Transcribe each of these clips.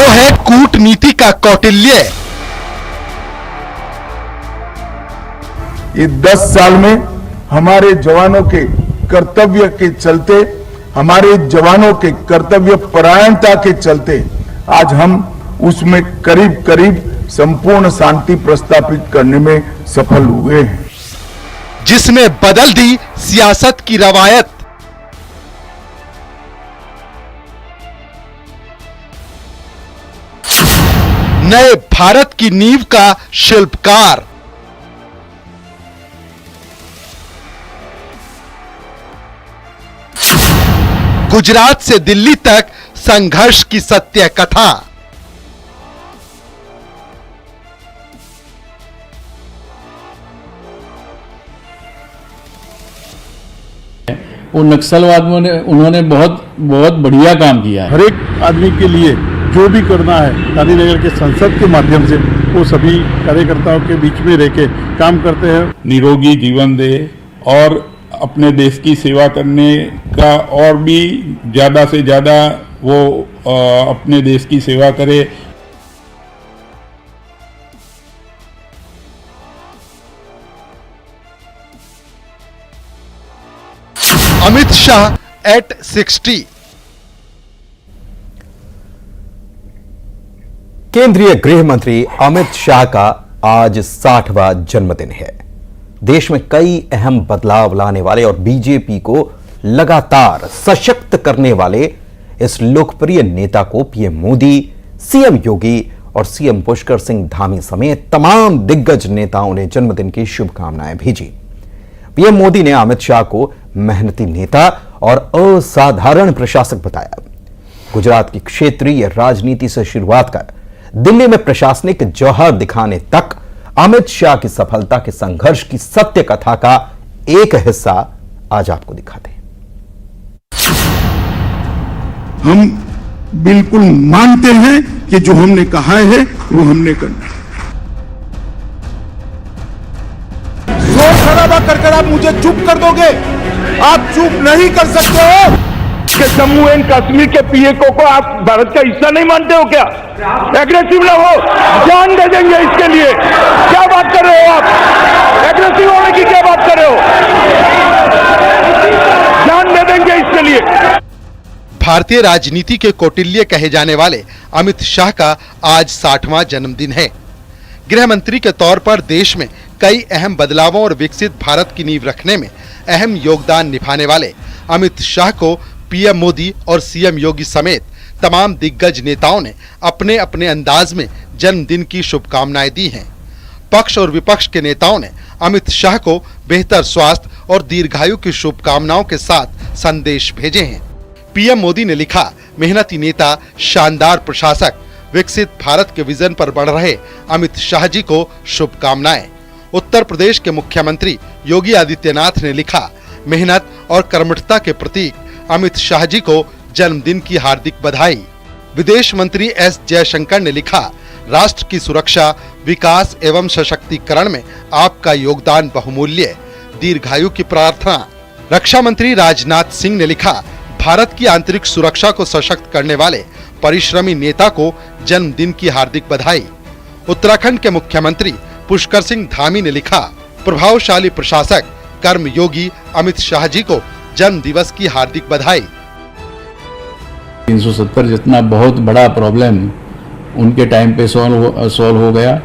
वो है कूटनीति का कौटिल्य। ये 10 साल में हमारे जवानों के कर्तव्य के चलते, हमारे जवानों के कर्तव्य परायणता के चलते आज हम उसमें करीब करीब संपूर्ण शांति प्रस्थापित करने में सफल हुए हैं, जिसने बदल दी सियासत की रवायत। नए भारत की नींव का शिल्पकार। गुजरात से दिल्ली तक संघर्ष की सत्य कथा। वो नक्सलवाद में उन्होंने बहुत बढ़िया काम किया है। हर एक आदमी के लिए जो भी करना है गांधीनगर के संसद के माध्यम से वो सभी कार्यकर्ताओं के बीच में रह के काम करते हैं। निरोगी जीवन दे और अपने देश की सेवा करने का और भी ज़्यादा से ज़्यादा वो अपने देश की सेवा करे। अमित शाह at 60। केंद्रीय गृह मंत्री अमित शाह का आज 60वां जन्मदिन है। देश में कई अहम बदलाव लाने वाले और बीजेपी को लगातार सशक्त करने वाले इस लोकप्रिय नेता को पीएम मोदी, सीएम योगी और सीएम पुष्कर सिंह धामी समेत तमाम दिग्गज नेताओं ने जन्मदिन की शुभकामनाएं भेजी। पीएम मोदी ने अमित शाह को मेहनती नेता और असाधारण प्रशासक बताया। गुजरात की क्षेत्रीय राजनीति से शुरुआत कर दिल्ली में प्रशासनिक जौहर दिखाने तक अमित शाह की सफलता के संघर्ष की सत्य कथा का एक हिस्सा आज आपको दिखाते हैं। हम बिल्कुल मानते हैं कि जो हमने कहा है वो हमने करना है। शोर शराबा कर आप मुझे चुप कर दोगे? आप चुप नहीं कर सकते हो कि जम्मू एंड कश्मीर के पीएको को आप भारत का हिस्सा नहीं मानते हो क्या? एग्रेसिव ना हो, जान दे देंगे इसके लिए। क्या बात कर रहे हो आप? एग्रेसिव होने की क्या बात कर रहे हो? जान दे देंगे इसके लिए। भारतीय राजनीति के कौटिल्य कहे जाने वाले अमित शाह का आज 60वां जन्मदिन है। गृह मंत्री के तौर पर देश में कई अहम बदलावों और विकसित भारत की नींव रखने में अहम योगदान निभाने वाले अमित शाह को पीएम मोदी और सीएम योगी समेत तमाम दिग्गज नेताओं ने अपने अपने अंदाज में जन्मदिन की शुभकामनाएं दी हैं। पक्ष और विपक्ष के नेताओं ने अमित शाह को बेहतर स्वास्थ्य और दीर्घायु की शुभकामनाओं के साथ संदेश भेजे हैं। पीएम मोदी ने लिखा, मेहनती नेता, शानदार प्रशासक, विकसित भारत के विजन पर बढ़ रहे अमित शाह जी को शुभकामनाएं। उत्तर प्रदेश के मुख्यमंत्री योगी आदित्यनाथ ने लिखा, मेहनत और कर्मठता के प्रतीक अमित शाह जी को जन्मदिन की हार्दिक बधाई। विदेश मंत्री एस जयशंकर ने लिखा, राष्ट्र की सुरक्षा, विकास एवं सशक्तिकरण में आपका योगदान बहुमूल्य, दीर्घायु की प्रार्थना। रक्षा मंत्री राजनाथ सिंह ने लिखा, भारत की आंतरिक सुरक्षा को सशक्त करने वाले परिश्रमी नेता को जन्मदिन की हार्दिक बधाई। उत्तराखंड के मुख्यमंत्री पुष्कर सिंह धामी ने लिखा, प्रभावशाली प्रशासक, कर्मयोगी अमित शाह जी को जन्म दिवस की हार्दिक बधाई। 370 जितना बहुत बड़ा प्रॉब्लम उनके टाइम पे सॉल्व हो गया।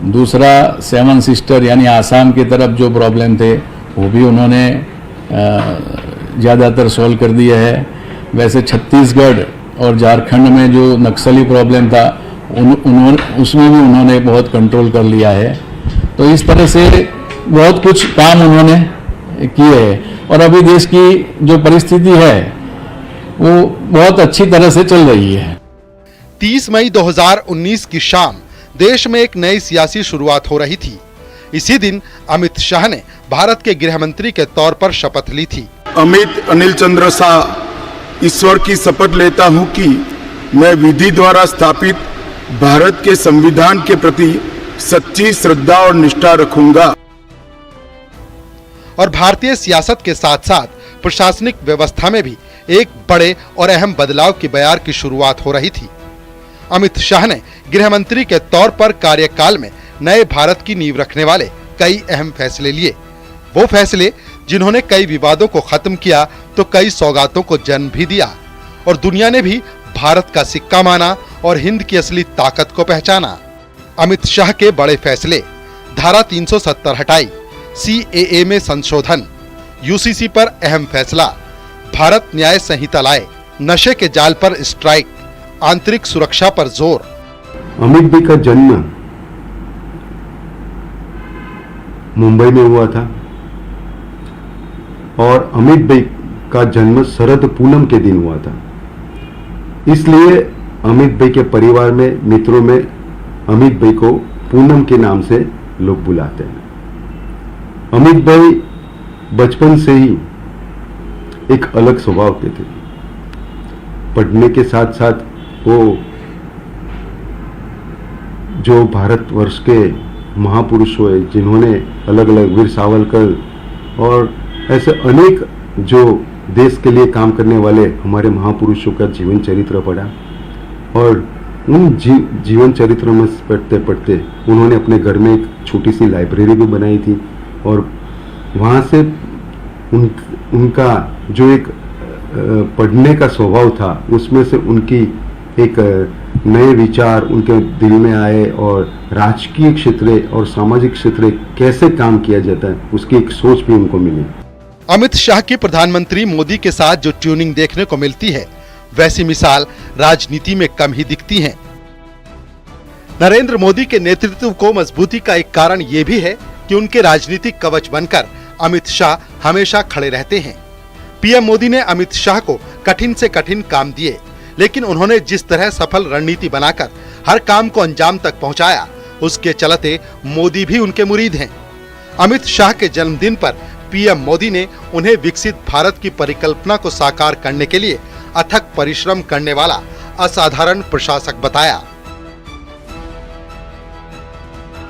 दूसरा 7 सिस्टर यानी आसाम की तरफ जो प्रॉब्लम थे वो भी उन्होंने ज़्यादातर सॉल्व कर दिया है। वैसे छत्तीसगढ़ और झारखंड में जो नक्सली प्रॉब्लम था उसमें भी उन्होंने बहुत कंट्रोल कर लिया है। तो इस तरह से बहुत कुछ काम उन्होंने किए हैं और अभी देश की जो परिस्थिति है वो बहुत अच्छी तरह से चल रही है। 30 मई 2019 की शाम देश में एक नई सियासी शुरुआत हो रही थी। इसी दिन अमित शाह ने भारत के गृह मंत्री के तौर पर शपथ ली थी। अमित अनिल चंद्र शाह, ईश्वर की शपथ लेता हूं कि मैं विधि द्वारा स्थापित भारत के संविधान के प्रति सच्ची श्रद्धा और निष्ठा रखूंगा। और भारतीय सियासत के साथ साथ प्रशासनिक व्यवस्था में भी एक बड़े और अहम बदलाव की बयार की शुरुआत हो रही थी। अमित शाह ने गृह मंत्री के तौर पर कार्यकाल में नए भारत की नींव रखने वाले कई अहम फैसले लिए। वो फैसले जिन्होंने कई विवादों को खत्म किया तो कई सौगातों को जन्म भी दिया और दुनिया ने भी भारत का सिक्का माना और हिंद की असली ताकत को पहचाना। अमित शाह के बड़े फैसले: धारा 370 हटाई, CAA में संशोधन, UCC पर अहम फैसला, भारत न्याय संहिता लाए, नशे के जाल पर स्ट्राइक, आंतरिक सुरक्षा पर जोर। अमित भाई का जन्म मुंबई में हुआ था और अमित भाई का जन्म शरद पूनम के दिन हुआ था, इसलिए अमित भाई के परिवार में, मित्रों में अमित भाई को पूनम के नाम से लोग बुलाते हैं। अमित भाई बचपन से ही एक अलग स्वभाव के थे। पढ़ने के साथ साथ वो जो भारतवर्ष के महापुरुष हुए, जिन्होंने अलग अलग वीर सावरकर और ऐसे अनेक जो देश के लिए काम करने वाले हमारे महापुरुषों का जीवन चरित्र पढ़ा और उन जीवन चरित्र में पढ़ते पढ़ते उन्होंने अपने घर में एक छोटी सी लाइब्रेरी भी बनाई थी और वहाँ से उनका जो एक पढ़ने का स्वभाव था, उसमें से उनकी एक नए विचार उनके दिल में आए और राजकीय क्षेत्र और सामाजिक क्षेत्र कैसे काम किया जाता है, उसकी एक सोच भी उनको मिली। अमित शाह की प्रधानमंत्री मोदी के साथ जो ट्यूनिंग देखने को मिलती है, वैसी मिसाल राजनीति में कम ही दिखती है। नरेंद्र मोदी के नेतृत्व को मजबूती का एक कारण ये भी है कि उनके राजनीतिक कवच बनकर अमित शाह हमेशा खड़े रहते हैं। पीएम मोदी ने अमित शाह को कठिन से कठिन काम दिए, लेकिन उन्होंने जिस तरह सफल रणनीति बनाकर हर काम को अंजाम तक पहुंचाया, उसके चलते मोदी भी उनके मुरीद हैं। अमित शाह के जन्मदिन पर पीएम मोदी ने उन्हें विकसित भारत की परिकल्पना को साकार करने के लिए अथक परिश्रम करने वाला असाधारण प्रशासक बताया।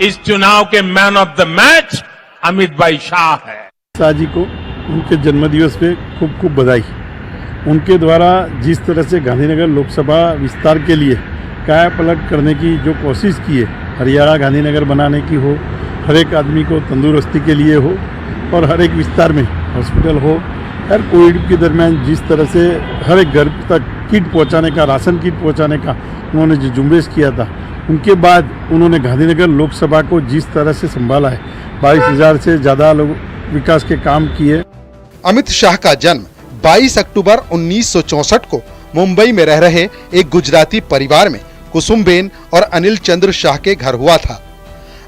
इस चुनाव के man of the match Amit भाई शाह है। शाह जी को उनके जन्मदिवस पे खूब खूब बधाई। उनके द्वारा जिस तरह से गांधीनगर लोकसभा विस्तार के लिए काया पलट करने की जो कोशिश की है, हरियाणा गांधीनगर बनाने की हो, हर एक आदमी को तंदुरुस्ती के लिए हो और हर एक विस्तार में हॉस्पिटल हो, हर कोविड के दरमियान जिस तरह से हर एक घर तक किट पहुंचाने का, राशन किट पहुंचाने का उन्होंने जो जुम्बेश किया था, उनके बाद उन्होंने गांधीनगर लोकसभा को जिस तरह से संभाला है, 22,000 से ज़्यादा लोग विकास के काम किए। अमित शाह का जन्म 22 अक्टूबर 1964 को मुंबई में रह रहे एक गुजराती परिवार में कुसुमबेन और अनिल चंद्र शाह के घर हुआ था।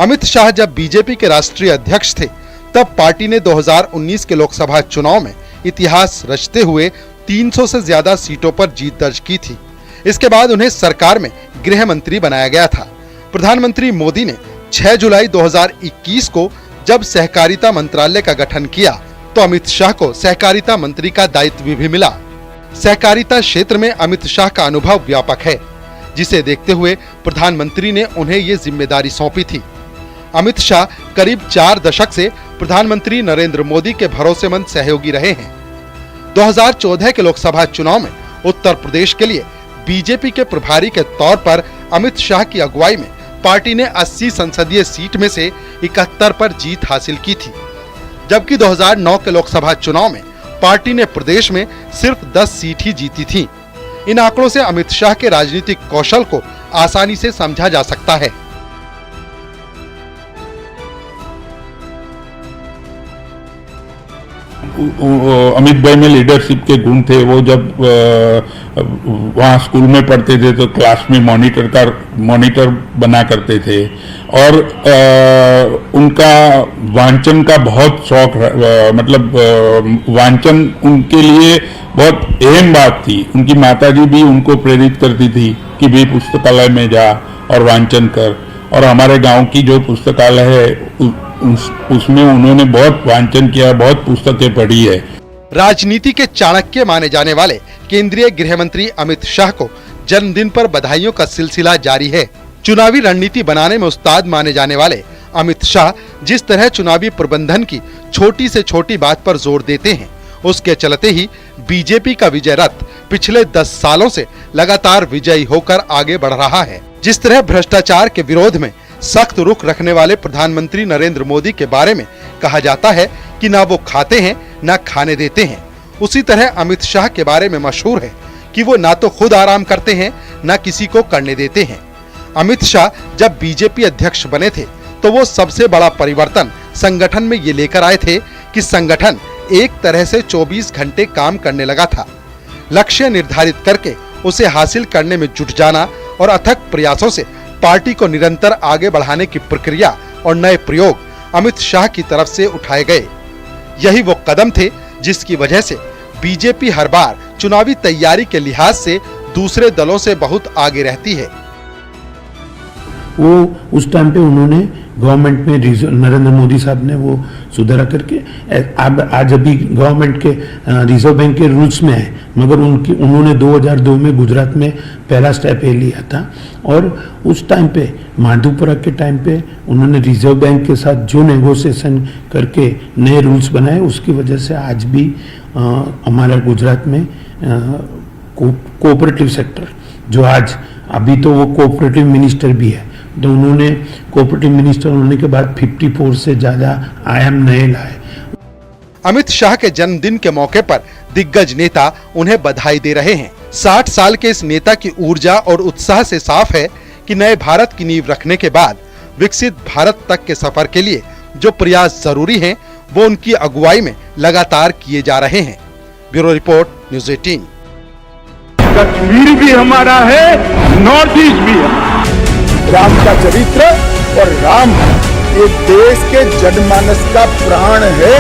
अमित शाह जब बीजेपी के राष्ट्रीय अध्यक्ष थे, तब पार्टी ने 2019 के लोकसभा चुनाव में इतिहास रचते हुए 300 से ज्यादा सीटों पर जीत दर्ज की थी। इसके बाद उन्हें सरकार में गृह मंत्री बनाया गया था। प्रधानमंत्री मोदी ने 6 जुलाई 2021 को जब सहकारिता मंत्रालय का गठन किया, तो अमित शाह को सहकारिता मंत्री का दायित्व भी मिला। सहकारिता क्षेत्र में अमित शाह का अनुभव व्यापक है, जिसे देखते हुए प्रधानमंत्री ने उन्हें ये जिम्मेदारी सौंपी थी। अमित शाह करीब 4 दशक से प्रधानमंत्री नरेंद्र मोदी के भरोसेमंद सहयोगी रहे हैं। 2014 के लोकसभा चुनाव में उत्तर प्रदेश के लिए बीजेपी के प्रभारी के तौर पर अमित शाह की अगुवाई में पार्टी ने 80 संसदीय सीट में से 71 पर जीत हासिल की थी, जबकि 2009 के लोकसभा चुनाव में पार्टी ने प्रदेश में सिर्फ 10 सीट ही जीती थी। इन आंकड़ों से अमित शाह के राजनीतिक कौशल को आसानी से समझा जा सकता है। अमित भाई में लीडरशिप के गुण थे। वो जब वहाँ स्कूल में पढ़ते थे तो क्लास में मॉनिटर बना करते थे और उनका वांचन का बहुत शौक, मतलब वांचन उनके लिए बहुत अहम बात थी। उनकी माताजी भी उनको प्रेरित करती थी कि भी पुस्तकालय में जा और वांचन कर, और हमारे गांव की जो पुस्तकालय है उसमें उन्होंने बहुत वांचन किया, बहुत पुस्तकें पढ़ी है। राजनीति के चाणक्य माने जाने वाले केंद्रीय गृह मंत्री अमित शाह को जन्मदिन पर बधाइयों का सिलसिला जारी है। चुनावी रणनीति बनाने में उस्ताद माने जाने वाले अमित शाह जिस तरह चुनावी प्रबंधन की छोटी से छोटी बात पर जोर देते हैं, उसके चलते ही बीजेपी का विजय रथ पिछले 10 सालों से लगातार विजयी होकर आगे बढ़ रहा है। जिस तरह भ्रष्टाचार के विरोध में सख्त रुख रखने वाले प्रधानमंत्री नरेंद्र मोदी के बारे में कहा जाता है कि ना वो खाते हैं ना खाने देते हैं, उसी तरह अमित शाह के बारे में मशहूर है कि वो ना तो खुद आराम करते हैं ना किसी को करने देते हैं। अमित शाह जब बीजेपी अध्यक्ष बने थे तो वो सबसे बड़ा परिवर्तन संगठन में ये लेकर आए थे कि संगठन एक तरह से 24 घंटे काम करने लगा था। लक्ष्य निर्धारित करके उसे हासिल करने में जुट जाना और अथक प्रयासों से पार्टी को निरंतर आगे बढ़ाने की प्रक्रिया और नए प्रयोग अमित शाह की तरफ से उठाए गए। यही वो कदम थे जिसकी वजह से बीजेपी हर बार चुनावी तैयारी के लिहाज से दूसरे दलों से बहुत आगे रहती है। वो उस टाइम पे उन्होंने गवर्नमेंट में नरेंद्र मोदी साहब ने वो सुधारा करके आज अभी गवर्नमेंट के रिजर्व बैंक के रूल्स में है, मगर उन्होंने 2002 में गुजरात में पहला स्टेप ये लिया था। और उस टाइम पे माधवपुरा के टाइम पे उन्होंने रिजर्व बैंक के साथ जो नेगोशिएशन करके नए रूल्स बनाए, उसकी वजह से आज भी हमारा गुजरात में कोऑपरेटिव सेक्टर जो आज अभी तो वो कोऑपरेटिव मिनिस्टर भी है, तो उन्होंने कोऑपरेटिव मिनिस्टर होने के बाद 54 से ज्यादा आयाम नए लाए। अमित शाह के जन्मदिन के मौके पर दिग्गज नेता उन्हें बधाई दे रहे हैं। 60 साल के इस नेता की ऊर्जा और उत्साह से साफ है कि नए भारत की नींव रखने के बाद विकसित भारत तक के सफर के लिए जो प्रयास जरूरी हैं, वो उनकी अगुवाई में लगातार किए जा रहे हैं। Bureau report, news 18। कश्मीर भी हमारा है, नॉर्थ ईस्ट भी है। राम का चरित्र और राम ये देश के जनमानस का प्राण है।